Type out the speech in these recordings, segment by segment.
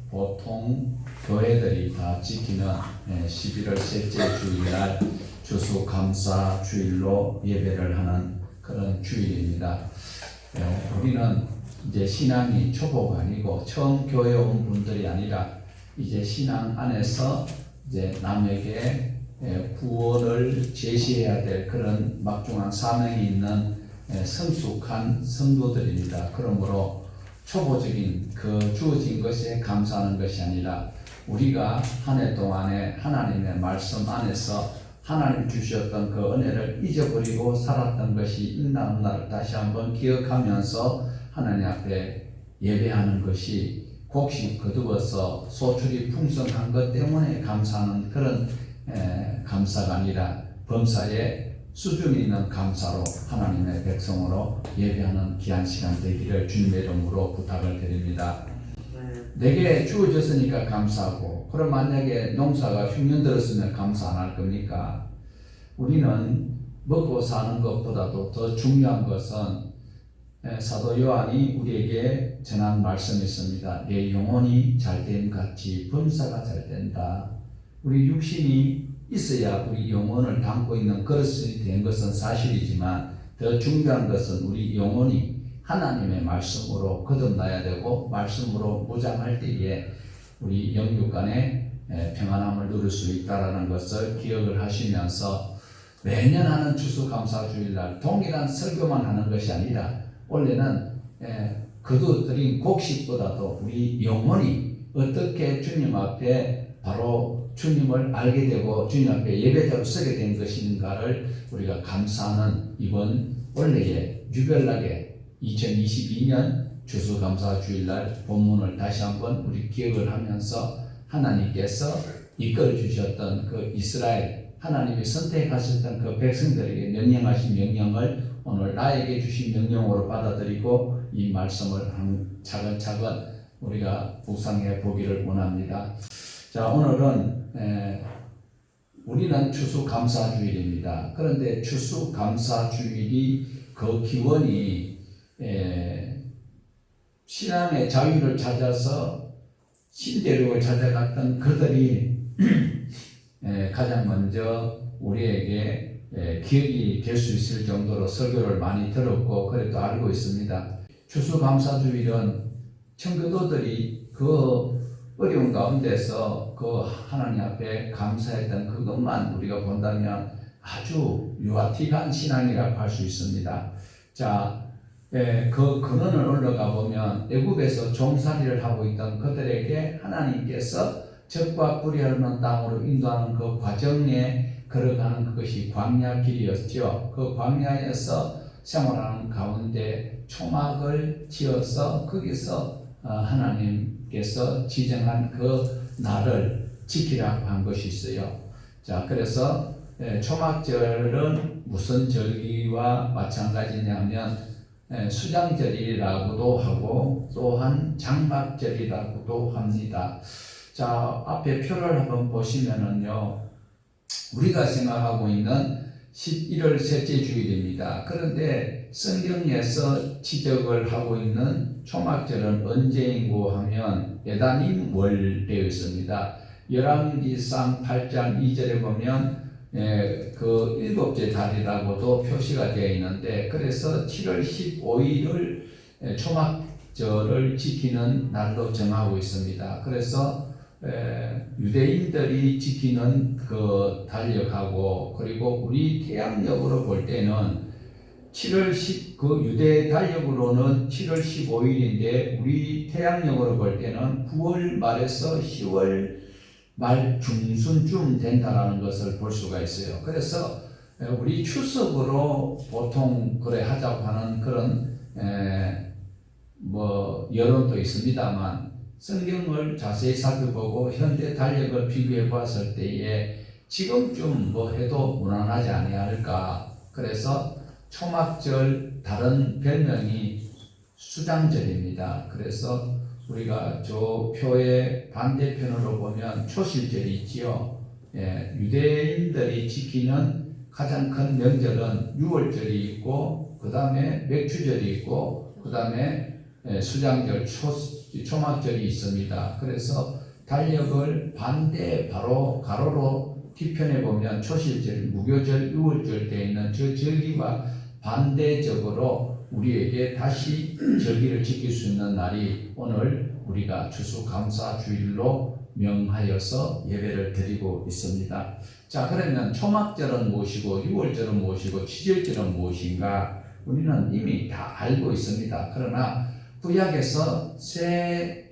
보통 교회들이 다 지키는 11월 셋째 주일날 추수감사 주일로 예배를 하는 그런 주일입니다. 우리는 이제 신앙이 초보가 아니고 처음 교회 온 분들이 아니라 이제 신앙 안에서 이제 남에게 구원을 제시해야 될 그런 막중한 사명이 있는 성숙한 성도들입니다. 그러므로 초보적인 그 주어진 것에 감사하는 것이 아니라 우리가 한 해 동안에 하나님의 말씀 안에서 하나님 주셨던 그 은혜를 잊어버리고 살았던 것이 있나 없나를 다시 한번 기억하면서 하나님 앞에 예배하는 것이 곡식 거두어서 소출이 풍성한 것 때문에 감사하는 그런 감사가 아니라 범사에 수준 있는 감사로 하나님의 백성으로 예배하는 귀한 시간 되기를 주님의 이름으로 부탁을 드립니다. 내게 주어졌으니까 감사하고, 그럼 만약에 농사가 흉년 들었으면 감사 안 할 겁니까? 우리는 먹고 사는 것보다도 더 중요한 것은 사도 요한이 우리에게 전한 말씀이 있습니다. 내 영혼이 잘됨 같이 범사가 잘된다. 우리 육신이 있어야 우리 영혼을 담고 있는 그릇이 된 것은 사실이지만 더 중요한 것은 우리 영혼이 하나님의 말씀으로 거듭나야 되고 말씀으로 무장할 때에 우리 영육 간에 평안함을 누릴 수 있다는 것을 기억을 하시면서 매년 하는 추수감사주일날 동일한 설교만 하는 것이 아니라 원래는 거두어들인 곡식보다도 우리 영혼이 어떻게 주님 앞에 바로 주님을 알게 되고 주님 앞에 예배자로 서게 된 것인가를 우리가 감사하는 이번 원래의 유별나게 2022년 추수감사주일날 본문을 다시 한번 우리 기억을 하면서 하나님께서 이끌어 주셨던 그 이스라엘 하나님이 선택하셨던 그 백성들에게 명령하신 명령을 오늘 나에게 주신 명령으로 받아들이고 이 말씀을 차근차근 우리가 묵상해 보기를 원합니다. 자, 오늘은 우리는 추수감사주일입니다. 그런데 추수감사주일이 그 기원이 신앙의 자유를 찾아서 신대륙을 찾아갔던 그들이 가장 먼저 우리에게 기억이 될 수 있을 정도로 설교를 많이 들었고 그래도 알고 있습니다. 추수감사주일은 청교도들이 그 어려운 가운데서 그 하나님 앞에 감사했던 그것만 우리가 본다면 아주 유아틱한 신앙이라고 할 수 있습니다. 자, 그 근원을 올라가 보면 애굽에서 종살이를 하고 있던 그들에게 하나님께서 적과 꿀이 흐르는 땅으로 인도하는 그 과정에 걸어가는 그것이 광야 길이었죠. 그 광야에서 생활하는 가운데 초막을 지어서 거기서 하나님께서 지정한 그 날을 지키라고 한 것이 있어요. 자, 그래서 초막절은 무슨 절기와 마찬가지냐면 수장절이라고도 하고 또한 장막절이라고도 합니다. 자, 앞에 표를 한번 보시면은요, 우리가 생각하고 있는 11월 셋째 주일입니다. 그런데 성경에서 지적을 하고 있는 초막절은 언제인고 하면 에다님 월 되어 있습니다. 열왕기상 8장 2절에 보면 그 일곱째 달이라고도 표시가 되어 있는데, 그래서 7월 15일을 초막절을 지키는 날로 정하고 있습니다. 그래서 유대인들이 지키는 그 달력하고 그리고 우리 태양력으로 볼 때는 7월 10, 그 유대 달력으로는 7월 15일인데 우리 태양력으로 볼 때는 9월 말에서 10월 말 중순쯤 된다라는 것을 볼 수가 있어요. 그래서 우리 추석으로 보통 그래 하자고 하는 그런 여론도 있습니다만 성경을 자세히 살펴보고 현대 달력을 비교해 봤을 때에 지금쯤 해도 무난하지 아니할까. 그래서 초막절 다른 별명이 수장절입니다. 그래서 우리가 저 표의 반대편으로 보면 초실절이 있지요. 유대인들이 지키는 가장 큰 명절은 유월절이 있고 그 다음에 맥주절이 있고 그 다음에 수장절 초막절이 있습니다. 그래서 달력을 반대 바로 가로로 뒤편에 보면 초실절, 무교절, 유월절 되어 있는 저 절기와 반대적으로 우리에게 다시 절기를 지킬 수 있는 날이 오늘 우리가 추수감사주일로 명하여서 예배를 드리고 있습니다. 자, 그러면 초막절은 무엇이고 유월절은 무엇이고七절절은 무엇인가 우리는 이미 다 알고 있습니다. 그러나 구약에서 세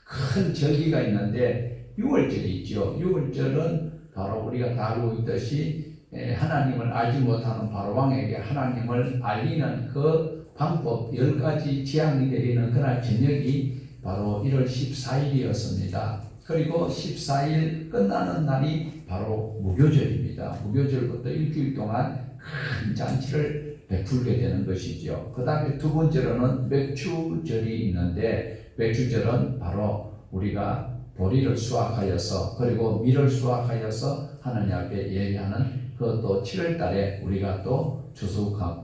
큰 절기가 있는데 유월절이 있죠. 유월절은 바로 우리가 다 알고 있듯이 하나님을 알지 못하는 바로왕에게 하나님을 알리는 그 방법 10가지 재앙이 내리는 그날 저녁이 바로 1월 14일이었습니다. 그리고 14일 끝나는 날이 바로 무교절입니다. 무교절부터 일주일 동안 큰 잔치를 베풀게 되는 것이죠. 그 다음에 두 번째로는 맥추절이 있는데 맥추절은 바로 우리가 보리를 수확하여서 그리고 밀을 수확하여서 하나님 앞에 예배하는 그것도 7월 달에 우리가 또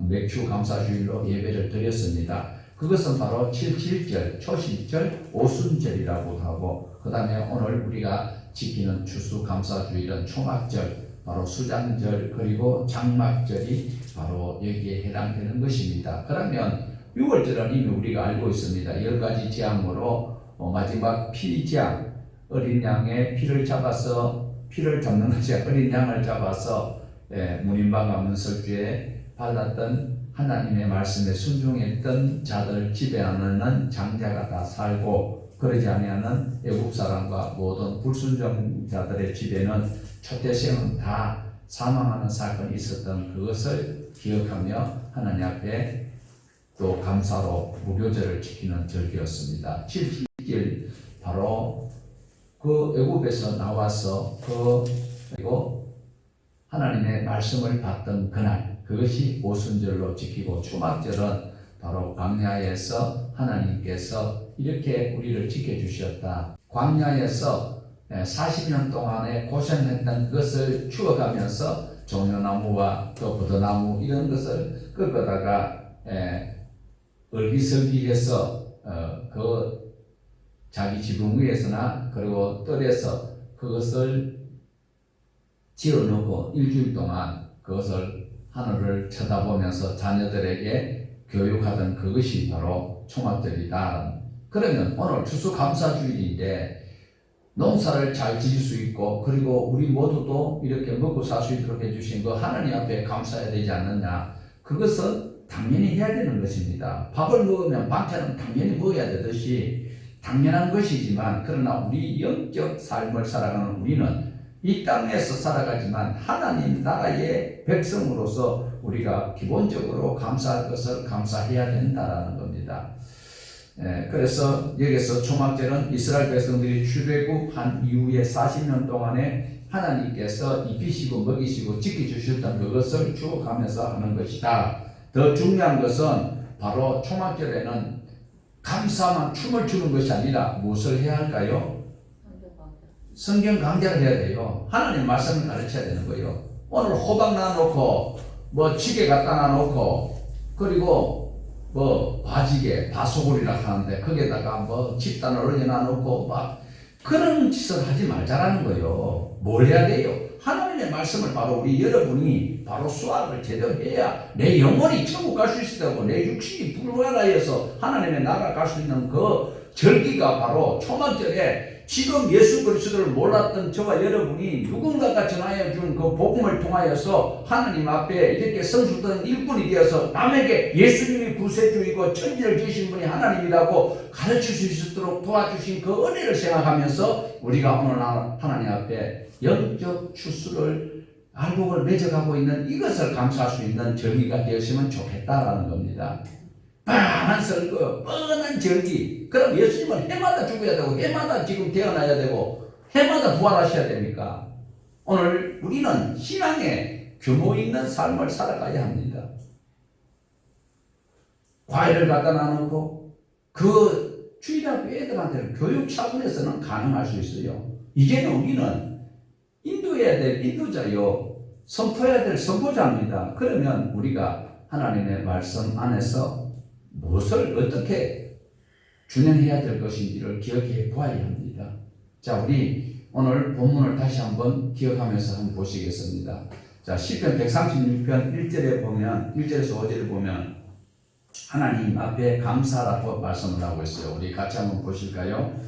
맥추감사주일로 예배를 드렸습니다. 그것은 바로 7.7절, 초실절, 오순절이라고 하고 그 다음에 오늘 우리가 지키는 추수감사주일은 초막절, 바로 수장절 그리고 장막절이 바로 여기에 해당되는 것입니다. 그러면 6월절은 이미 우리가 알고 있습니다. 10가지 재앙으로 마지막 피재앙, 어린 양의 피를 잡아서 피를 잡는 것이 어린 양을 잡아서 문인방 문설주에 발랐던 하나님의 말씀에 순종했던 자들을 지배하는 장자가 다 살고 그러지 아니하는 애국 사람과 모든 불순종자들의 지배는 초대생은 다 사망하는 사건이 있었던 그것을 기억하며 하나님 앞에 또 감사로 무교절을 지키는 절기였습니다. 7일 바로 그 애굽에서 나와서 그리고 하나님의 말씀을 받던 그날 그것이 오순절로 지키고 초막절은 바로 광야에서 하나님께서 이렇게 우리를 지켜주셨다. 광야에서 40년 동안에 고생했던 그것을 추억하면서 종려나무와 또 부더나무 이런 것을 꺾어다가 얼기설기해서 그 자기 지붕 위에서나 그리고 뜰에서 그것을 지어놓고 일주일 동안 그것을 하늘을 쳐다보면서 자녀들에게 교육하던 그것이 바로 초막절이다. 그러면 오늘 추수감사주일인데 농사를 잘 지을 수 있고 그리고 우리 모두도 이렇게 먹고 살 수 있도록 해주신 그 하나님 앞에 감사해야 되지 않느냐. 그것은 당연히 해야 되는 것입니다. 밥을 먹으면 반찬은 당연히 먹어야 되듯이 당연한 것이지만 그러나 우리 영적 삶을 살아가는 우리는 이 땅에서 살아가지만 하나님 나라의 백성으로서 우리가 기본적으로 감사할 것을 감사해야 된다라는 겁니다. 그래서 여기서 초막절은 이스라엘 백성들이 출애굽한 이후에 40년 동안에 하나님께서 입히시고 먹이시고 지켜주셨던 그것을 추억하면서 하는 것이다. 더 중요한 것은 바로 초막절에는 감사만 춤을 추는 것이 아니라 무엇을 해야 할까요? 성경 강좌를 해야 돼요. 하나님 말씀을 가르쳐야 되는 거예요. 오늘 호박 놔놓고 뭐 찌개 갖다 놔놓고 그리고 뭐 바지게 바소골이라 하는데 거기에다가 뭐 집단을 올려놔놓고 막 그런 짓을 하지 말자라는 거예요. 뭘 해야 돼요? 하나님의 말씀을 바로 우리 여러분이 바로 수학을 제대로 해야 내 영혼이 천국 갈 수 있다고 내 육신이 불가라해서 하나님의 나라 갈 수 있는 그 절기가 바로 초막절에 지금 예수 그리스도를 몰랐던 저와 여러분이 누군가가 전하여 준 그 복음을 통하여서 하나님 앞에 이렇게 성숙된 일꾼이 되어서 남에게 예수님이 구세주이고 천지를 지으신 분이 하나님이라고 가르칠 수 있도록 도와주신 그 은혜를 생각하면서 우리가 오늘 하나님 앞에 영적 추수를 알곡을 맺어가고 있는 이것을 감사할 수 있는 절기가 되었으면 좋겠다라는 겁니다. 뻔한 설거, 뻔한 절기. 그럼 예수님은 해마다 죽어야 되고 해마다 지금 태어나야 되고 해마다 부활하셔야 됩니까? 오늘 우리는 신앙에 규모 있는 삶을 살아가야 합니다. 과일을 갖다 놔놓고 그 주일학교 애들한테는 교육 차원에서는 가능할 수 있어요. 이제는 우리는 인도해야 될 인도자요. 선포해야 될 선포자입니다. 그러면 우리가 하나님의 말씀 안에서 무엇을 어떻게 준행해야 될 것인지를 기억해 보아야 합니다. 자, 우리 오늘 본문을 다시 한번 기억하면서 한번 보시겠습니다. 자, 시편 136편 1절에 보면 1절에서 5절에 보면 하나님 앞에 감사라고 말씀을 하고 있어요. 우리 같이 한번 보실까요?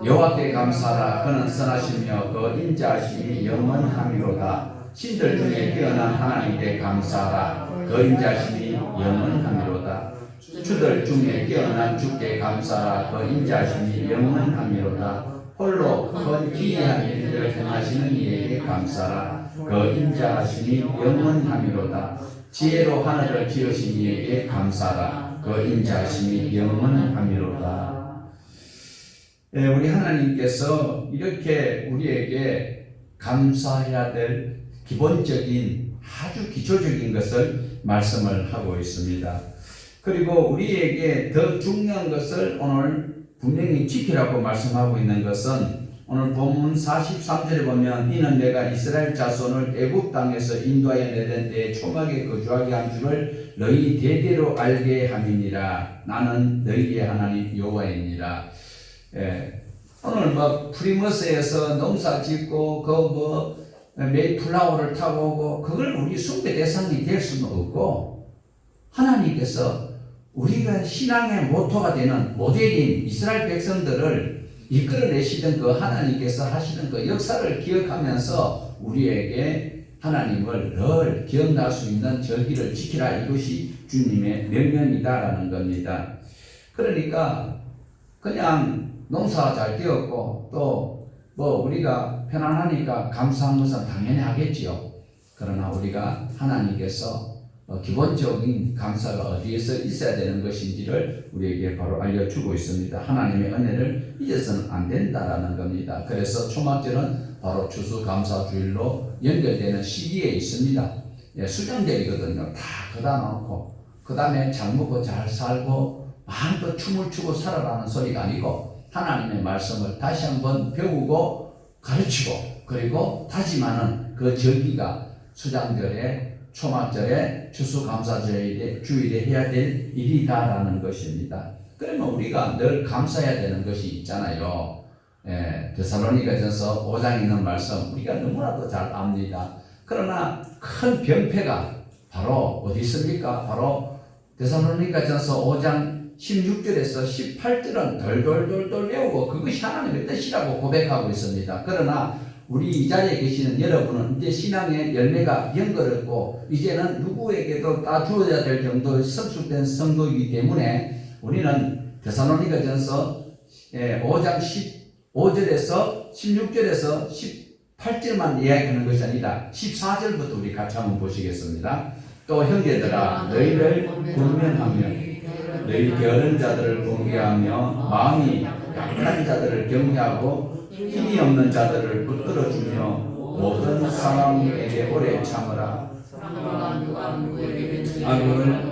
여호와께 감사라. 그는 선하시며 그 인자하심이 영원함이로다. 신들 중에 뛰어난 하나님께 감사라. 그 인자하심이 영원함이로다. 주들 중에 뛰어난 주께 감사라. 그 인자하심이 영원함이로다. 홀로 큰 기이한 일들을 행하시는 이에게 감사라. 그 인자하심이 영원함이로다. 지혜로 하늘을 지으신 이에게 감사라. 그 인자하심이 영원함이로다. 우리 하나님께서 이렇게 우리에게 감사해야 될 기본적인 아주 기초적인 것을 말씀을 하고 있습니다. 그리고 우리에게 더 중요한 것을 오늘 분명히 지키라고 말씀하고 있는 것은 오늘 본문 43절에 보면 이는 내가 이스라엘 자손을 애굽 땅에서 인도하여 내던 때에 초막에 거주하게 한 줄을 너희 대대로 알게 함이니라. 나는 너희의 하나님 여호와이니라. 오늘 프리머스에서 농사 짓고 메이플라워를 타고 오고 그걸 우리 숭배 대상이 될 수는 없고, 하나님께서 우리가 신앙의 모토가 되는 모델인 이스라엘 백성들을 이끌어내시던 그 하나님께서 하시는 그 역사를 기억하면서 우리에게 하나님을 늘 기억날 수 있는 절기를 지키라. 이것이 주님의 명령이다라는 겁니다. 그러니까 그냥 농사 잘 되었고 또 우리가 편안하니까 감사한 것은 당연히 하겠지요. 그러나 우리가 하나님께서 기본적인 감사가 어디에서 있어야 되는 것인지를 우리에게 바로 알려주고 있습니다. 하나님의 은혜를 잊어서는 안 된다라는 겁니다. 그래서 초막절은 바로 추수감사주일로 연결되는 시기에 있습니다. 수장절이거든요. 다 거다 놓고 그 다음에 잘 먹고 잘 살고 마음껏 춤을 추고 살아라는 소리가 아니고, 하나님의 말씀을 다시 한번 배우고 가르치고 그리고 다짐하는 그 절기가 수장절에, 초막절에, 추수감사주일에 해야 될 일이다라는 것입니다. 그러면 우리가 늘 감사해야 되는 것이 있잖아요. 데살로니가전서 5장에 있는 말씀 우리가 너무나도 잘 압니다. 그러나 큰 병폐가 바로 어디 있습니까? 바로 데살로니가전서 5장 16절에서 18절은 덜덜덜덜 외우고 그것이 하나님의 뜻이라고 고백하고 있습니다. 그러나 우리 이 자리에 계시는 여러분은 이제 신앙의 열매가 연결했고 이제는 누구에게도 다 주어야 될 정도의 성숙된 성도이기 때문에 우리는 데살로니가전서 5장 15절에서 16절에서 18절만 이야기하는 것이 아니라 14절부터 우리 같이 한번 보시겠습니다. 또 형제들아 너희를 권면하며 너희 게으른 자들을 공개하며 마음이 약한 자들을 격려하고 힘이 없는 자들을 붙들어주며 모든 사람에게 오래 참으라. 악을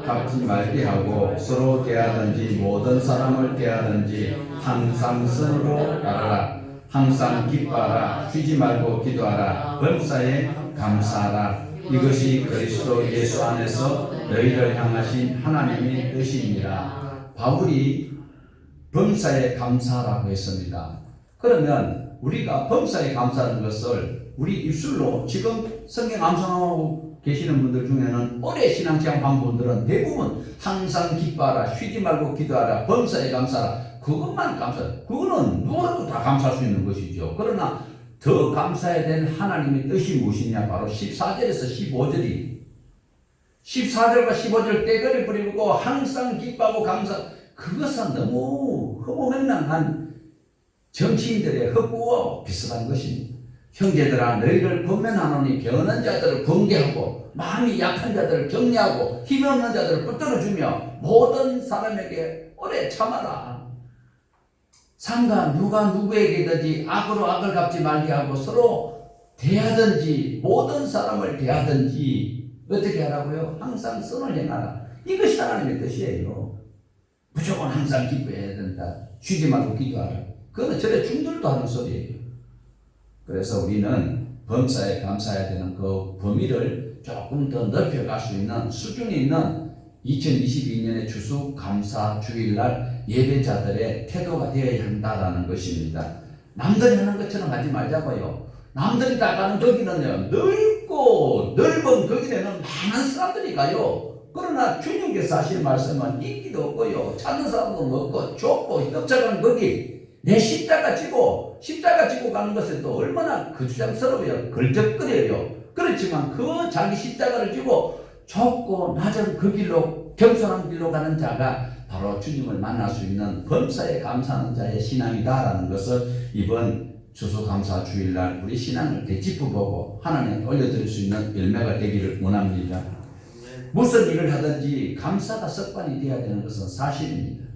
갚지 말게 하고 서로 대하든지 모든 사람을 대하든지 항상 선으로 따르라. 항상 기뻐하라. 쉬지 말고 기도하라. 범사에 감사하라. 이것이 그리스도 예수 안에서 너희를 향하신 하나님의 뜻이니라. 바울이 범사에 감사라고 했습니다. 그러면 우리가 범사에 감사하는 것을 우리 입술로, 지금 성경 암송하고 계시는 분들 중에는 오래 신앙생활 한 분들은 대부분 항상 기뻐하라, 쉬지 말고 기도하라, 범사에 감사하라, 그것만 감사해. 그거는 누구라도 다 감사할 수 있는 것이죠. 그러나 더 감사해야 될 하나님의 뜻이 무엇이냐? 바로 14절에서 15절이 14절과 15절 떼거리 부리고 항상 기뻐하고 감사, 그것은 너무 허무맹랑한 정치인들의 헛구와 비슷한 것입니다. 형제들아 너희를 권면하노니 게으른 자들을 권계하고 마음이 약한 자들을 격려하고 힘이 없는 자들을 붙들어주며 모든 사람에게 오래 참아라. 상가 누가 누구에게든지 악으로 악을 갚지 말게 하고 서로 대하든지 모든 사람을 대하든지 어떻게 하라고요? 항상 선을 행하라. 이것이 하나님의 뜻이에요. 무조건 항상 기뻐해야 된다. 쉬지 말고 기도하라. 그거는 절에 중들도 하는 소리예요. 그래서 우리는 범사에 감사해야 되는 그 범위를 조금 더 넓혀갈 수 있는 수준이 있는 2022년의 추수감사주일날 예배자들의 태도가 되어야 한다라는 것입니다. 남들이 하는 것처럼 하지 말자고요. 남들이 다 가는 거기는요, 넓고 넓은 거기에는 많은 사람들이 가요. 그러나 주님께서 하신 말씀은 인기도 없고요, 찾는 사람도 없고 좁고 협착한 거기, 내 십자가 지고 가는 것은 또 얼마나 거추장스러워요. 걸적거려요. 그렇지만 그 자기 십자가를 지고 좁고 낮은 그 길로, 겸손한 길로 가는 자가 바로 주님을 만날 수 있는 범사에 감사하는 자의 신앙이다라는 것을 이번 추수감사 주일날 우리 신앙을 되짚어보고 하나님께 올려드릴 수 있는 열매가 되기를 원합니다. 무슨 일을 하든지 감사가 습관이 되어야 되는 것은 사실입니다.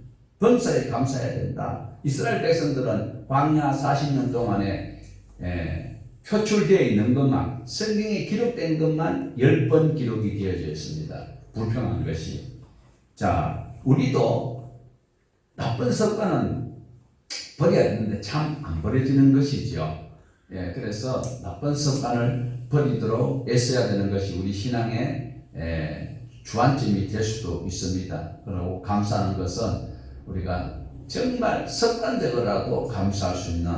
범사에 감사해야 된다. 이스라엘 백성들은 광야 40년 동안에 표출되어 있는 것만, 성경에 기록된 것만 10번 기록이 되어져 있습니다. 불평한 것이. 자, 우리도 나쁜 습관은 버려야 되는데 참 안 버려지는 것이죠. 그래서 나쁜 습관을 버리도록 애써야 되는 것이 우리 신앙의 주안점이 될 수도 있습니다. 그리고 감사하는 것은 우리가 정말 습관적으로라도 감사할 수 있는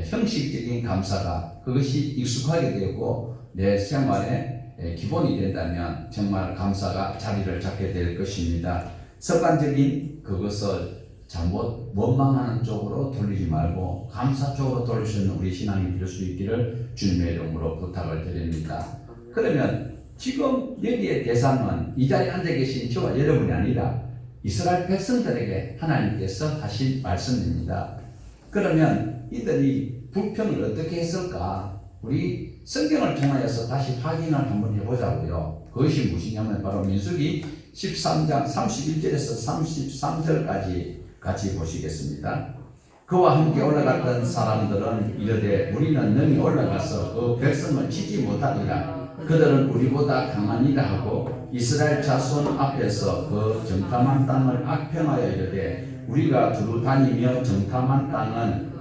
형식적인 감사가 그것이 익숙하게 되고 내 생활의 기본이 된다면 정말 감사가 자리를 잡게 될 것입니다. 습관적인 그것을 잘못 원망하는 쪽으로 돌리지 말고 감사 쪽으로 돌릴 수 있는 우리 신앙이 될 수 있기를 주님의 이름으로 부탁을 드립니다. 그러면 지금 여기에 대상은 이 자리에 앉아 계신 저와 여러분이 아니라 이스라엘 백성들에게 하나님께서 하신 말씀입니다. 그러면 이들이 불평을 어떻게 했을까? 우리 성경을 통하여서 다시 확인을 한번 해보자고요. 그것이 무엇이냐면 바로 민수기 13장 31절에서 33절까지 같이 보시겠습니다. 그와 함께 올라갔던 사람들은 이르되 우리는 능히 올라가서 그 백성을 치지 못하리라. 그들은 우리보다 강하니라 하고 이스라엘 자손 앞에서 그 정탐한 땅을 악평하여 이르되 우리가 두루 다니며 정탐한 땅은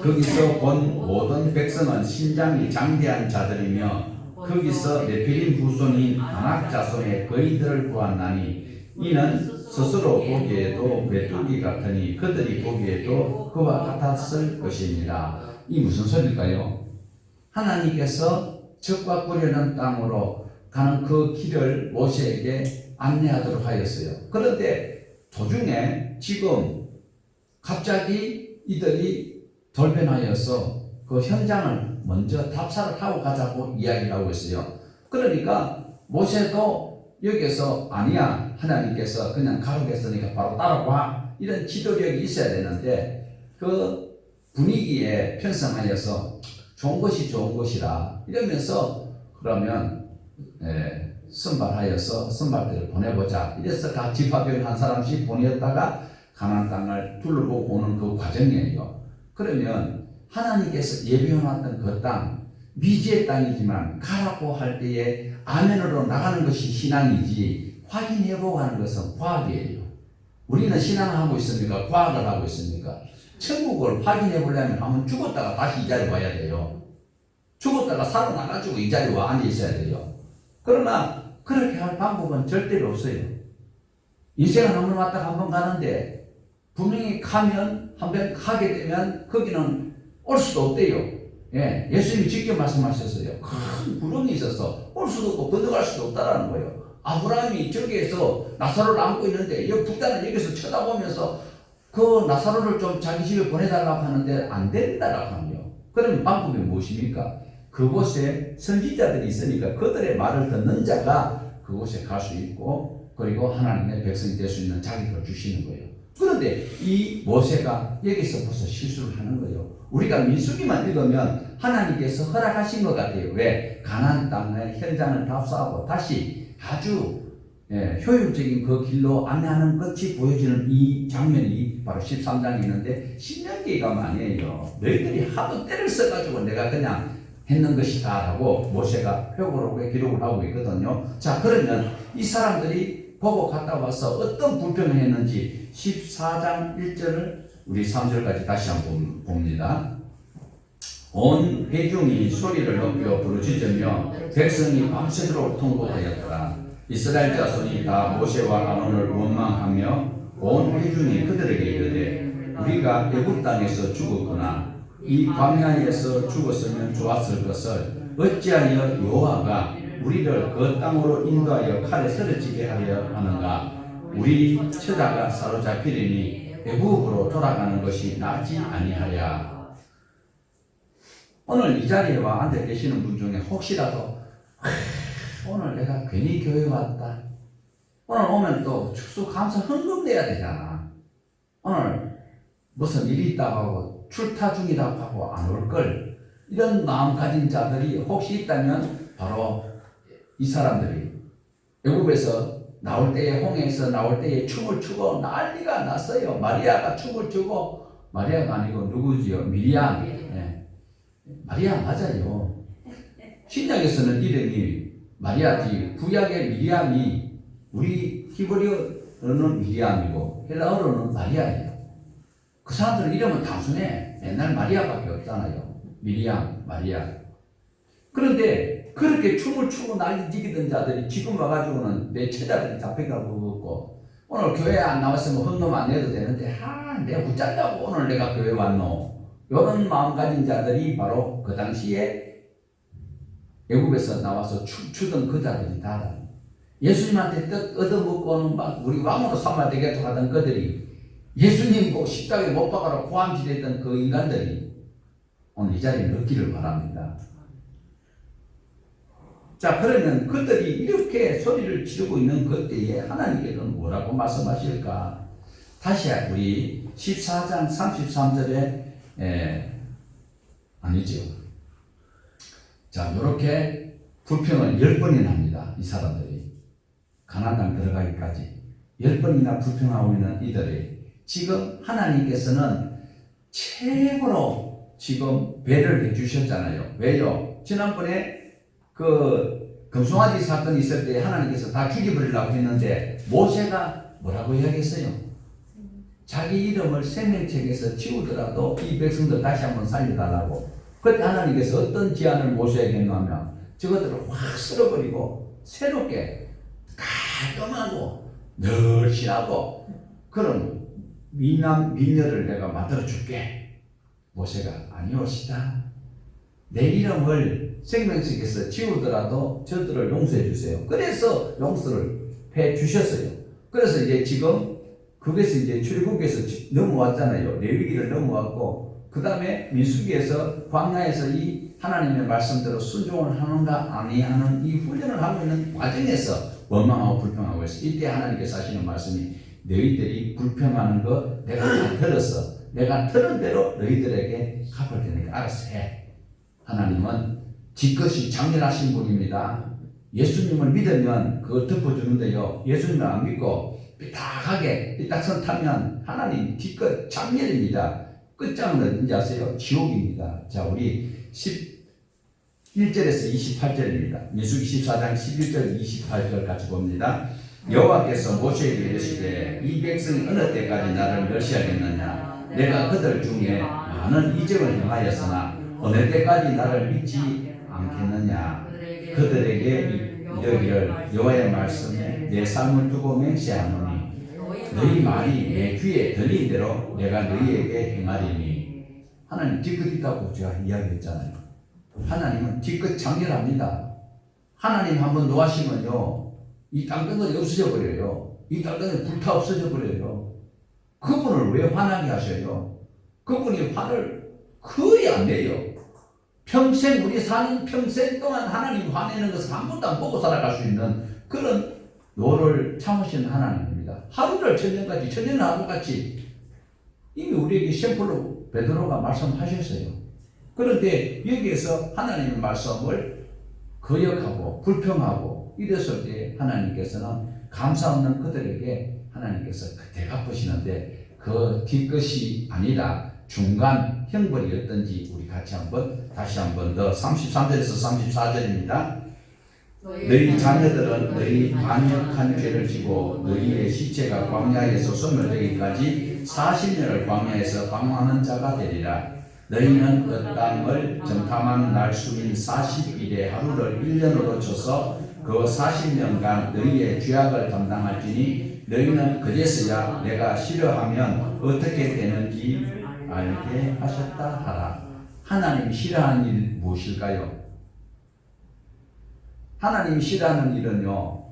거기서 본 모든 백성은 신장이 장대한 자들이며 거기서 네피림 후손인 아낙 자손의 거의들을 보았나니 이는 스스로 보기에도 메뚜기 같으니 그들이 보기에도 그와 같았을 것입니다. 이 무슨 소리일까요? 하나님께서 적과 꾸려는 땅으로 가는 그 길을 모세에게 안내하도록 하였어요. 그런데 도중에 지금 갑자기 이들이 돌변하여서 그 현장을 먼저 답사를 하고 가자고 이야기를 하고 있어요. 그러니까 모세도 여기서 아니야, 하나님께서 그냥 가르쳤으니까 바로 따라와, 이런 지도력이 있어야 되는데 그 분위기에 편성하여서 좋은 것이 좋은 것이라 이러면서 그러면 선발하여서 선발대를 보내보자 이래서 각 지파별 한 사람씩 보내었다가 가나안 땅을 둘러보고 오는 그 과정이에요. 그러면 하나님께서 예비해놨던 그 땅, 미지의 땅이지만 가라고 할 때에 아멘으로 나가는 것이 신앙이지 확인해보고 하는 것은 과학이에요. 우리는 신앙을 하고 있습니까? 과학을 하고 있습니까? 천국을 확인해보려면 한번 죽었다가 다시 이 자리에 와야 돼요. 죽었다가 살아나가지고 이 자리에 와 앉아 있어야 돼요. 그러나 그렇게 할 방법은 절대로 없어요. 인생은 한 번 왔다가 한 번 가는데 분명히 가면 한 번 가게 되면 거기는 올 수도 없대요. 예수님이 직접 말씀하셨어요. 큰 구름이 있어서 올 수도 없고 건너갈 수도 없다라는 거예요. 아브라함이 저기에서 나사로를 안고 있는데 여기 북단은 여기서 쳐다보면서 그 나사로를 좀 자기 집에 보내달라고 하는데 안 된다라고 하네요. 그러면 방법이 무엇입니까? 그곳에 선지자들이 있으니까 그들의 말을 듣는 자가 그곳에 갈 수 있고 그리고 하나님의 백성이 될 수 있는 자격을 주시는 거예요. 그런데 이 모세가 여기서 벌써 실수를 하는 거예요. 우리가 민수기만 읽으면 하나님께서 허락하신 것 같아요. 왜? 가나안 땅의 현장을 답사하고 다시 아주 효율적인 그 길로 안내하는 것이 보여지는 이 장면이 바로 13장에 있는데 신명기에 가면 아니에요. 너희들이 하도 때를 써가지고 내가 그냥 했는 것이다 라고 모세가 회고록에 기록을 하고 있거든요. 자, 그러면 이 사람들이 보고 갔다 와서 어떤 불평을 했는지 14장 1절을 우리 3절까지 다시 한번 봅니다. 온 회중이 소리를 높여 부르짖으며 백성이 밤새도록 통곡하였더라. 이스라엘 자손이 다 모세와 아론을 원망하며 온 회중이 그들에게 이르되 우리가 애굽 땅에서 죽었거나 이 광야에서 죽었으면 좋았을 것을 어찌하여 여호와가 우리를 그 땅으로 인도하여 칼에 쓰러지게 하려 하는가. 우리 처자가 사로잡히리니 애굽으로 돌아가는 것이 낫지 아니하랴. 오늘 이 자리에 와 앉아 계시는 분 중에 혹시라도 오늘 내가 괜히 교회 왔다, 오늘 오면 또 추수감사 헌금 내야 되잖아, 오늘 무슨 일이 있다고 하고 출타 중이라고 하고 안 올 걸, 이런 마음 가진 자들이 혹시 있다면 바로 이 사람들이 애굽에서 나올 때에, 홍해에서 나올 때에 춤을 추고 난리가 났어요. 마리아가 춤을 추고, 마리아가 아니고 누구지요? 미리암. 예. 마리아 맞아요. 신약에서는 이름이 마리아지, 구약의 미리암이 우리 히브리어로는 미리암이고 헬라어로는 마리아예요. 그 사람들 이름은 단순해. 옛날 마리아밖에 없잖아요. 미리암, 마리아. 그런데 그렇게 춤을 추고 난리 지기던 자들이 지금 와가지고는 내 처자들이 잡혀가고 그렇고, 오늘 교회 안 나왔으면 헌금 안 내도 되는데 내가 붙잡자고 오늘 내가 교회 왔노, 이런 마음 가진 자들이 바로 그 당시에 애굽에서 나와서 춤추던 그 자들이다. 예수님한테 떡 얻어먹고는 막 우리 왕으로 삼아야 되겠다 하던 그들이, 예수님 꼭 십자가에 못 박아라 고함지랬던 그 인간들이 오늘 이 자리에 넣기를 바랍니다. 자, 그러면 그들이 이렇게 소리를 지르고 있는 그때에 하나님께서는 뭐라고 말씀하실까? 다시 우리 14장 33절에 아니죠. 자, 이렇게 불평을 10번이나 합니다. 이 사람들이 가나안 땅 들어가기까지 10번이나 불평하고 있는 이들이 지금 하나님께서는 최고로 지금 배를 해주셨잖아요. 왜요? 지난번에 그 금송아지 사건이 있을 때 하나님께서 다 죽여버리려고 했는데 모세가 뭐라고 이야기했어요? 자기 이름을 생명책에서 지우더라도 이 백성들 다시 한번 살려달라고. 그때 하나님께서 어떤 제안을 모세에게 했냐면 저것들을 확 쓸어버리고 새롭게 깔끔하고 늘씬하고 그런 미녀를 내가 만들어줄게. 모세가 아니오시다, 내 이름을 생명책에서 지우더라도 저들을 용서해 주세요. 그래서 용서를 해 주셨어요. 그래서 이제 지금 거기서 이제 출애굽에서 넘어왔잖아요. 레위기를 넘어왔고, 그 다음에 민수기에서 광야에서 이 하나님의 말씀대로 순종을 하는가 아니하는 이 훈련을 하고 있는 과정에서 원망하고 불평하고 있어요. 이때 하나님께서 하시는 말씀이 너희들이 불평하는 거 내가 다 들었어. 내가 들은 대로 너희들에게 갚을 테니까 알아서 해. 하나님은 기껏이 장렬하신 분입니다. 예수님을 믿으면 그걸 덮어주는데요, 예수님을 안 믿고 삐딱하게 삐딱선 타면 하나님 기껏 장렬입니다. 끝장은 이제 아세요? 지옥입니다. 자, 우리 11절에서 28절입니다. 민수기 14장 11절 28절 같이 봅니다. 여호와께서 모세에게 이르시되 이 백성이 어느 때까지 나를 멸시하겠느냐. 내가 그들 중에 많은 이적을 행하였으나 어느 때까지 나를 믿지 않겠느냐. 그들에게 이르기를 여호와의 말씀에 내 삶을 두고 맹세하노니 너희 말이 내 귀에 들린 대로 내가 너희에게 행하리니. 하나님 뒤끝 있다고 제가 이야기했잖아요. 하나님은 뒤끝 장렬합니다. 하나님 한번 노하시면요, 이 땅덩어리 없어져 버려요. 이 땅덩어리 불타 없어져 버려요. 그분을 왜 화나게 하셔요? 그분이 화를 거의 안 내요. 평생, 우리 사는 평생 동안 하나님 화내는 것을 한 번도 안 보고 살아갈 수 있는 그런 노를 참으시는 하나님입니다. 하루를 천년같이, 천년을 하루같이 이미 우리에게 샘플로 베드로가 말씀하셨어요. 그런데 여기에서 하나님의 말씀을 거역하고 불평하고 이랬을 때 하나님께서는 감사 없는 그들에게 하나님께서 그때 갚으시는데, 그 뒤끝이 아니라 중간 형벌이 어떤지 우리 같이 다시 한번 더 33절에서 34절입니다. 너희 자녀들은 너희 반역한 죄를 지고 너희의 시체가 광야에서 소멸되기까지 40년을 광야에서 방황하는 자가 되리라. 너희는 그 땅을 정탐한 날 수인 40일의 하루를 1년으로 쳐서 그 40년간 너희의 죄악을 담당할지니 너희는 그제서야 내가 싫어하면 어떻게 되는지 알게 하셨다 하라. 하나님이 싫어하는 일 무엇일까요? 하나님이 싫어하는 일은요,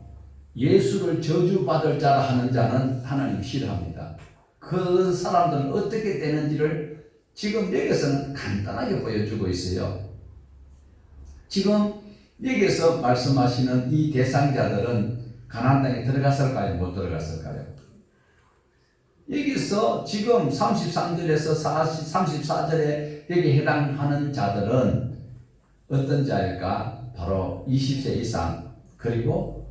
예수를 저주받을 자라 하는 자는 하나님이 싫어합니다. 그 사람들은 어떻게 되는지를 지금 여기서는 간단하게 보여주고 있어요. 지금 여기서 말씀하시는 이 대상자들은 가나안 땅에 들어갔을까요? 못 들어갔을까요? 여기서 지금 33절에서 34절에 여기 해당하는 자들은 어떤 자일까? 바로 20세 이상, 그리고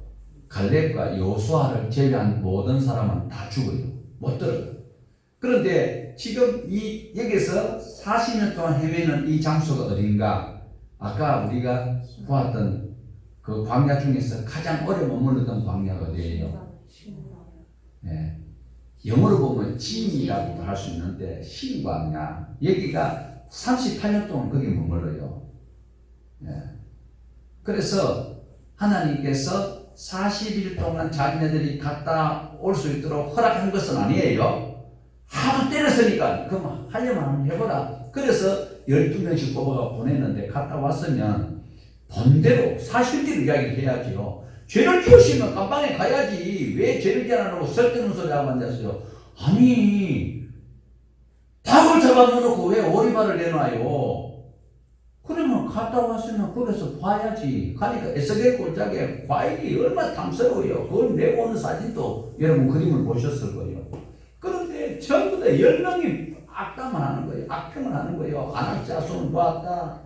갈렙과 여호수아를 제외한 모든 사람은 다 죽어요. 못 들어요. 그런데 지금 여기서 40년 동안 헤매는 이 장소가 어딘가? 아까 우리가 보았던 그 광야 중에서 가장 오래 머물렀던 광야가 어디예요? 네. 영어로 보면 진이라고도 할 수 있는데 신광야. 여기가 38년 동안 거기 머물러요. 네. 그래서 하나님께서 40일 동안 자기네들이 갔다 올 수 있도록 허락한 것은 아니에요. 하도 때렸으니까 그럼 하려면 한번 해보라. 그래서 12명씩 뽑아가 보냈는데 갔다 왔으면 본대로 사실대로 이야기를 해야지요. 죄를 지으시면 감방에 가야지. 왜 죄를 지안 하고 설득는 소리 하고 앉았어요? 아니, 닭을 잡아놓고 왜 오리발을 내놔요? 그러면 갔다 왔으면 거기서 봐야지. 가니까 에스겔 골짜기에 과일이 얼마나 탐스러워요. 그걸 내고 오는 사진도 여러분 그림을 보셨을 거예요. 그런데 전부 다 10명이 악담을 하는 거예요. 악평을 하는 거예요. 아낙 자손을 보았다.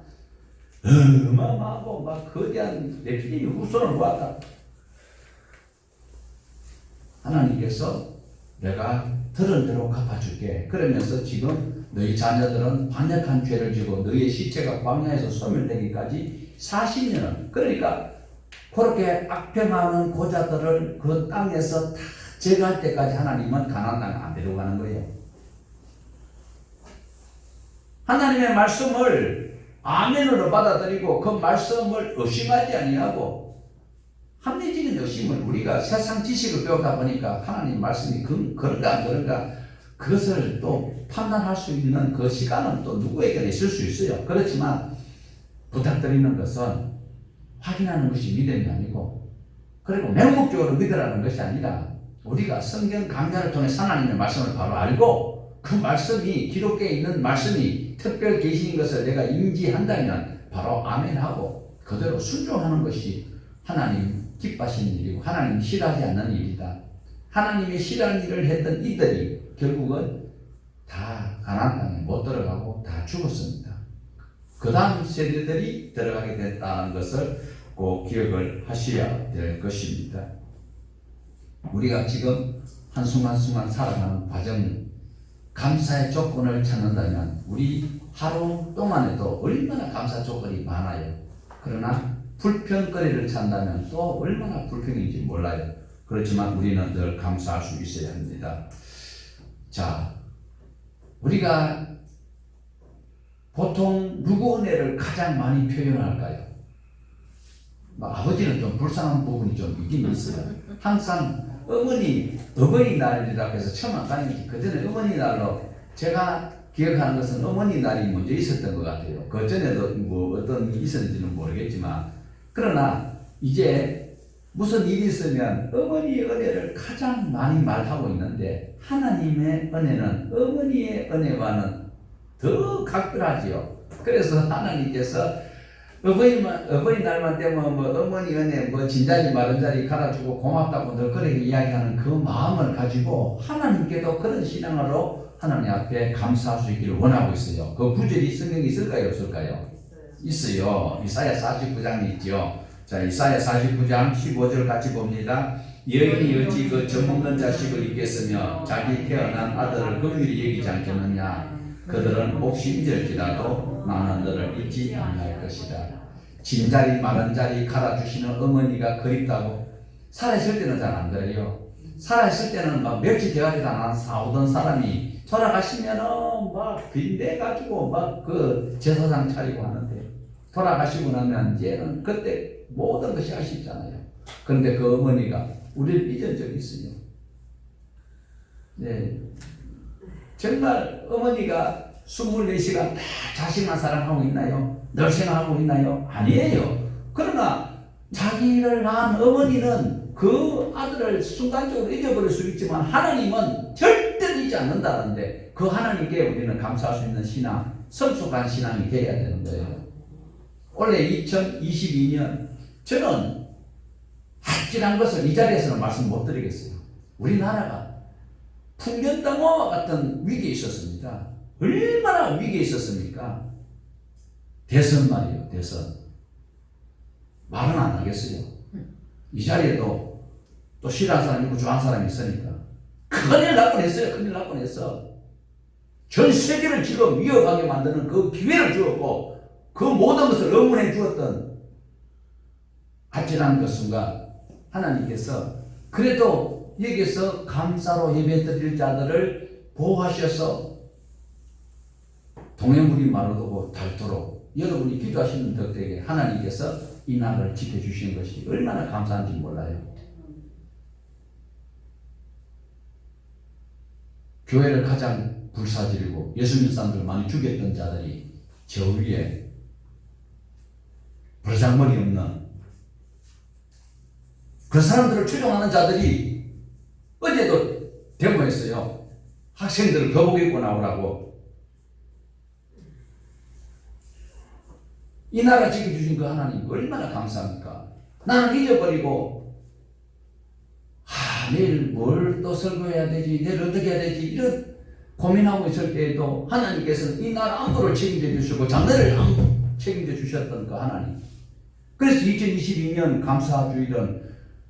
어마어마하고 막 거대한 레피디 후손을 보았다. 하나님께서 내가 들은 대로 갚아줄게. 그러면서 지금 너희 자녀들은 반역한 죄를 지고 너희의 시체가 광야에서 소멸되기까지 40년을, 그러니까 그렇게 악평하는 고자들을 그 땅에서 다 제거할 때까지 하나님은 가나안 땅에 안 데려가는 거예요. 하나님의 말씀을 아멘으로 받아들이고 그 말씀을 의심하지 아니하고, 합리적인 의심을 우리가 세상 지식을 배우다 보니까 하나님 말씀이 그런가 안 그런가 그것을 또 판단할 수 있는 그 시간은 또 누구에게나 있을 수 있어요. 그렇지만 부탁드리는 것은 확인하는 것이 믿음이 아니고, 그리고 맹목적으로 믿으라는 것이 아니라 우리가 성경 강좌를 통해 하나님의 말씀을 바로 알고 그 말씀이 기록되어 있는 말씀이 특별 계시인 것을 내가 인지한다면 바로 아멘하고 그대로 순종하는 것이 하나님 기뻐하시는 일이고 하나님 싫어하지 않는 일이다. 하나님이 싫어하는 일을 했던 이들이 결국은 다 가나안 땅에 못 들어가고 다 죽었습니다. 그 다음 세대들이 들어가게 됐다는 것을 꼭 기억을 하셔야 될 것입니다. 우리가 지금 한순간순간 살아가는 과정이 감사의 조건을 찾는다면 우리 하루 동안에도 얼마나 감사 조건이 많아요. 그러나 불평거리를 찾는다면 또 얼마나 불평인지 몰라요. 그렇지만 우리는 늘 감사할 수 있어야 합니다. 자, 우리가 보통 누구 은혜를 가장 많이 표현할까요? 아버지는 좀 불쌍한 부분이 좀 있긴 있어요. 항상 어머니날이라고 해서 처음 안 다니지. 그전에 어머니날로 제가 기억하는 것은 어머니날이 먼저 있었던 것 같아요. 그 전에도 뭐 어떤 일이 있었는지는 모르겠지만, 그러나 이제 무슨 일이 있으면 어머니의 은혜를 가장 많이 말하고 있는데, 하나님의 은혜는 어머니의 은혜와는 더 각별하지요. 그래서 하나님께서 어버이날만 되면 뭐 어머니 은혜 뭐 진자리 마른자리 갈아주고 고맙다고 늘 그렇게 이야기하는 그 마음을 가지고 하나님께도 그런 신앙으로 하나님 앞에 감사할 수 있기를 원하고 있어요. 그 구절이 성경에 있을까요? 없을까요? 있어요. 이사야 49장이 있죠. 자, 이사야 49장 15절 같이 봅니다. 여인이 어찌 그 젖먹는 자식을 잊겠으며 자기 태어난 아들을 긍휼히 여기지 않겠느냐. 그들은 옥심질지라도 나는 너를 잊지 아니할 것이다. 진자리 마른자리 갈아주시는 어머니가 그립다고. 살아있을 때는 잘 안 그래요. 살아있을 때는 막 며칠 돼가지도 안 싸우던 사람이 돌아가시면은 막 빈대가지고 막 그 제사상 차리고 하는데, 돌아가시고 나면 이제는 그때 모든 것이 아쉽잖아요. 그런데 그 어머니가 우리를 잊은 적이 있어요. 네. 정말 어머니가 24시간 다 자식만 사랑하고 있나요? 늘 생각하고 있나요? 아니에요. 그러나 자기를 낳은 어머니는 그 아들을 순간적으로 잊어버릴 수 있지만 하나님은 절대로 잊지 않는다는데 그 하나님께 우리는 감사할 수 있는 신앙, 성숙한 신앙이 되어야 되는 거예요. 올해 2022년 저는 확실한 것을 이 자리에서는 말씀 못 드리겠어요. 우리나라가 풍년당화와 같은 위기에 있었습니다. 얼마나 위기에 있었습니까? 대선 말이에요. 대선. 말은 안 하겠어요. 이 자리에도 또 싫어하는 사람이 있고 좋아하는 사람이 있으니까 큰일 날 뻔했어요. 큰일 날 뻔했어. 전 세계를 지금 위협하게 만드는 그 기회를 주었고 그 모든 것을 응원해 주었던 아찔한 그 순간 하나님께서 그래도 여기서 감사로 예배드릴 자들을 보호하셔서 동해물이 마르고 닳도록 여러분이 기도하시는 덕택에 하나님께서 이 나라를 지켜주신 것이 얼마나 감사한지 몰라요. 교회를 가장 불사지르고 예수 믿는 사람들 많이 죽였던 자들이 저 위에 버르장머리 없는 그 사람들을 추종하는 자들이 어제도 데모했어요. 학생들을 교복 입고 나오라고. 이 나라 지켜주신 그 하나님 얼마나 감사합니까? 나는 잊어버리고 내일 뭘 또 설교해야 되지, 내일 어떻게 해야 되지 이런 고민하고 있을 때에도 하나님께서는 이 나라 안보를 책임져 주시고 장래를 책임져 주셨던 그 하나님. 그래서 2022년 감사주일은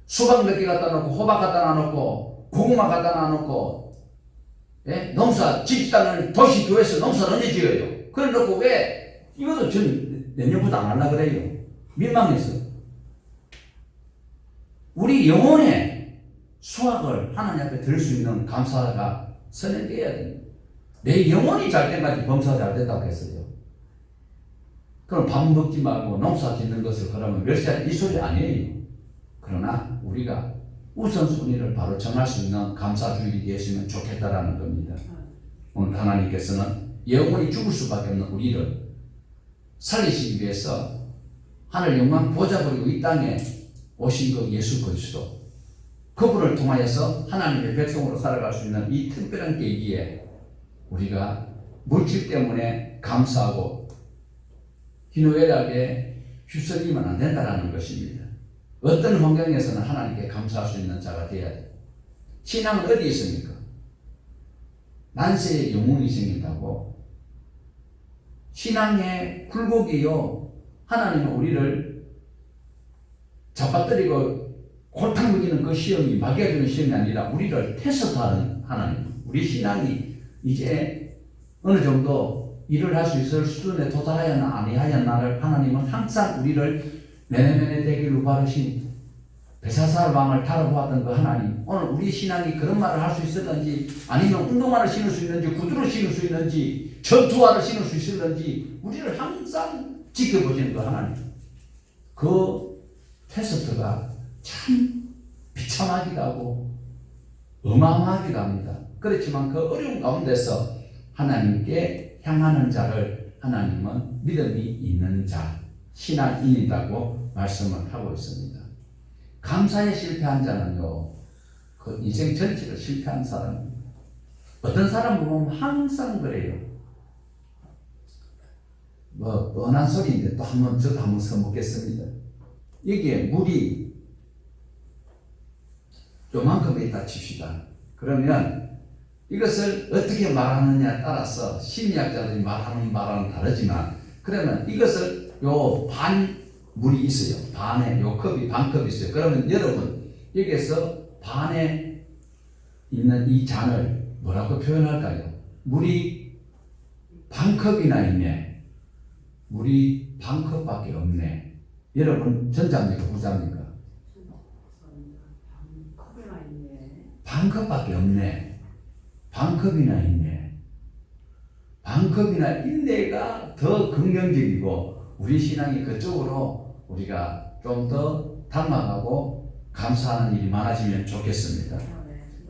수박 몇 개 갖다 놓고 호박 갖다 놔놓고 고구마 갖다 놔놓고 농사 집사는 도시교회에서 농사를 언제 지어요? 그래 놓고 왜 이것도 전 내년부터 안 하려고 그래요. 민망해서. 우리 영혼의 수확을 하나님 앞에 드릴 수 있는 감사가 선행되어야 됩니다. 내 영혼이 잘 때까지 범사가 잘 된다고 했어요. 그럼 밥 먹지 말고 농사 짓는 것을 그러면 멸시하는 이 소리 아니에요. 그러나 우리가 우선순위를 바로 정할 수 있는 감사주일이 되었으면 좋겠다라는 겁니다. 오늘 하나님께서는 영원히 죽을 수밖에 없는 우리를 살리시기 위해서 하늘 영광 보좌버리고 이 땅에 오신 그 예수 그리스도 그분을 통하여서 하나님의 백성으로 살아갈 수 있는 이 특별한 계기에 우리가 물질 때문에 감사하고 희노애락에 휩쓸리면 안 된다는 것입니다. 어떤 환경에서는 하나님께 감사할 수 있는 자가 되어야 돼요. 신앙은 어디에 있습니까? 난세에 영웅이 생긴다고. 신앙의 굴곡이요. 하나님은 우리를 잡아뜨리고 골탕 먹이는 그 시험이 막여주는 시험이 아니라 우리를 테스트하는 하나님. 우리 신앙이 이제 어느 정도 일을 할 수 있을 수준에 도달하였나 아니하였나를 하나님은 항상 우리를 메네메네 대기로 바르신 베사살 왕을 다뤄보았던 그 하나님. 오늘 우리 신앙이 그런 말을 할 수 있었는지 아니면 운동화를 신을 수 있는지 구두를 신을 수 있는지 전투화를 신을 수 있었는지 우리를 항상 지켜보시는 그 하나님. 그 테스트가 참 비참하기도 하고 어마어마하기도 합니다. 그렇지만 그 어려운 가운데서 하나님께 향하는 자를 하나님은 믿음이 있는 자, 신앙인이라고 말씀을 하고 있습니다. 감사에 실패한 자는요, 그 인생 전체를 실패한 사람입니다. 어떤 사람 보면 항상 그래요. 뭐 뻔한 소리인데 또 한번 저도 한번 써먹겠습니다. 여기에 물이 요만큼 있다 칩시다. 그러면 이것을 어떻게 말하느냐에 따라서 심리학자들이 말하는 말은 다르지만 그러면 이것을 요 반 물이 있어요. 반에 요 컵이 반컵 있어요. 그러면 여러분 여기에서 반에 있는 이 잔을 뭐라고 표현할까요? 물이 반컵이나 있네. 물이 반컵밖에 없네. 여러분 전자입니까 부자입니까? 반컵밖에 없네. 반컵이나 있네. 반컵이나 인내가 더 긍정적이고 우리 신앙이 그쪽으로 우리가 좀 더 닮아가고 감사하는 일이 많아지면 좋겠습니다.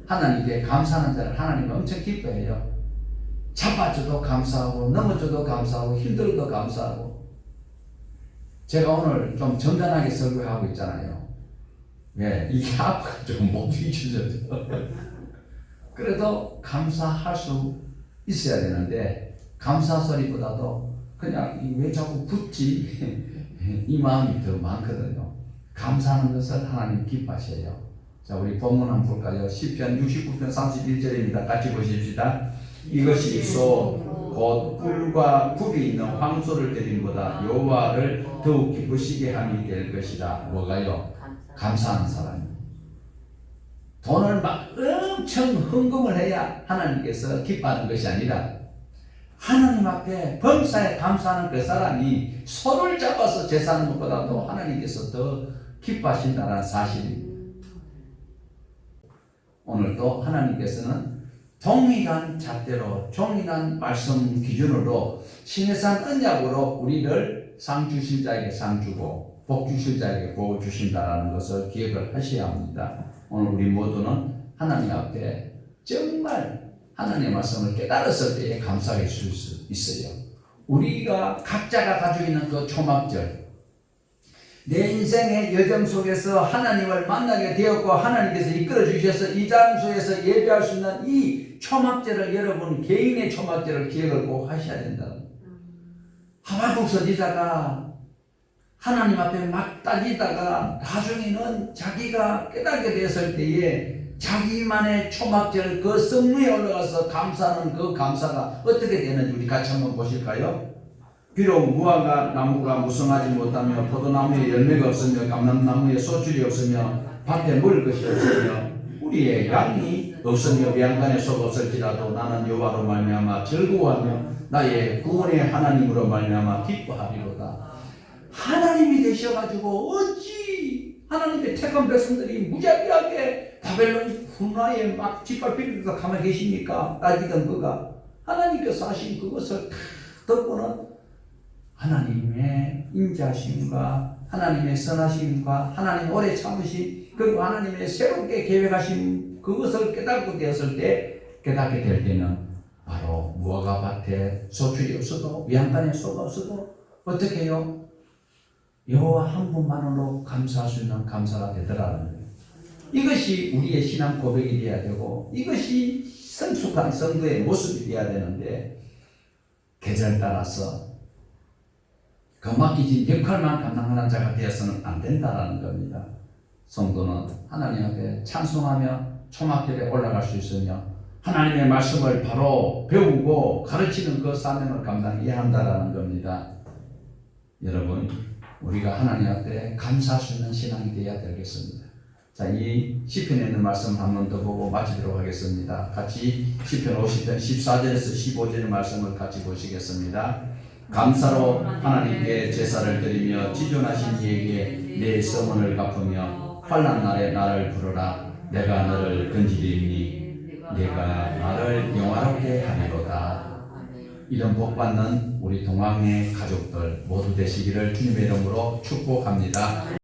하나님께 감사하는 자를 하나님 엄청 기뻐해요. 자빠져도 감사하고 넘어져도 감사하고 힘들어도 감사하고. 제가 오늘 좀 점잖하게 설교하고 있잖아요. 왜? 이게 아파가지고 못 비켜져요. 그래도 감사할 수 있어야 되는데 감사 소리보다도 그냥 왜 자꾸 붙지? 이 마음이 더 많거든요. 감사하는 것을 하나님 기뻐하셔요. 자, 우리 본문 한번 볼까요? 시편 69편 31절입니다. 같이 보십시다. 이것이 곧 꿀과 굴이 있는 황소를 드림보다 여호와를 더욱 기쁘시게 함이 될 것이라. 뭐가요? 감사하는 사람이. 돈을 막 엄청 헌금을 해야 하나님께서 기뻐하는 것이 아니라 하나님 앞에 범사에 감사하는 그 사람이 소를 잡아서 제사하는 것보다도 하나님께서 더 기뻐하신다는 사실입니다. 오늘도 하나님께서는 동일한 잣대로 동일한 말씀 기준으로 신해산 언약으로 우리를 상 주실 자에게 상 주고 복 주실 자에게 복 주신다라는 것을 기억을 하셔야 합니다. 오늘 우리 모두는 하나님 앞에 정말 하나님의 말씀을 깨달았을 때에 감사해 줄 수 있어요. 우리가 각자가 가지고 있는 그 초막절, 내 인생의 여정 속에서 하나님을 만나게 되었고 하나님께서 이끌어 주셔서 이 장소에서 예배할 수 있는 이 초막절을 여러분 개인의 초막절을 기억을 꼭 하셔야 된다. 하박국 선지자가 하나님 앞에 막 따지다가 나중에는 자기가 깨닫게 되었을 때에 자기만의 초막절 그 성루에 올라가서 감사하는 그 감사가 어떻게 되는지 우리 같이 한번 보실까요? 비록 무화과 나무가 무성하지 못하며 포도나무에 열매가 없으며 감람나무에 소출이 없으며 밭에 먹을 것이 없으며 우리의 양이 없으며 외양간에 속 없을지라도 나는 여호와로 말미암아 즐거워하며 나의 구원의 하나님으로 말미암아 기뻐하리로다. 하나님이 되셔가지고 어찌 하나님의 택한 백성들이 무자비하게 바벨론 군화에 막 짓밟히면서 가만히 계십니까? 따지던 그가 하나님께서 하신 그것을 다 듣고는 하나님의 인자심과 하나님의 선하심과 하나님 오래 참으심 그리고 하나님의 새롭게 계획하신 그것을 깨닫게 되었을 때 깨닫게 될 때는 바로 무화과 밭에 소출이 없어도 외양간에 소가 없어도 어떻게 해요? 여호와 한 분만으로 감사할 수 있는 감사가 되더라는 거예요. 이것이 우리의 신앙 고백이 되어야 되고 이것이 성숙한 성도의 모습이 되어야 되는데 계절 따라서 그 맡기진 역할만 감당하는 자가 되어서는 안 된다는 겁니다. 성도는 하나님 앞에 찬송하며 초막절에 올라갈 수 있으며 하나님의 말씀을 바로 배우고 가르치는 그 사명을 감당해야 한다는 겁니다. 여러분 우리가 하나님 앞에 감사할 수 있는 신앙이 되어야 되겠습니다. 자, 이 시편에 있는 말씀 한 번 더 보고 마치도록 하겠습니다. 같이 시편 50편 14절에서 15절의 말씀을 같이 보시겠습니다. 감사로 하나님께 제사를 드리며 지존하신 이에게 내 서문을 갚으며 환난 날에 나를 부르라. 내가 너를 건지리니 내가 나를 영화롭게 하리로다. 이런 복받는 우리 동항의 가족들 모두 되시기를 주님의 이름으로 축복합니다.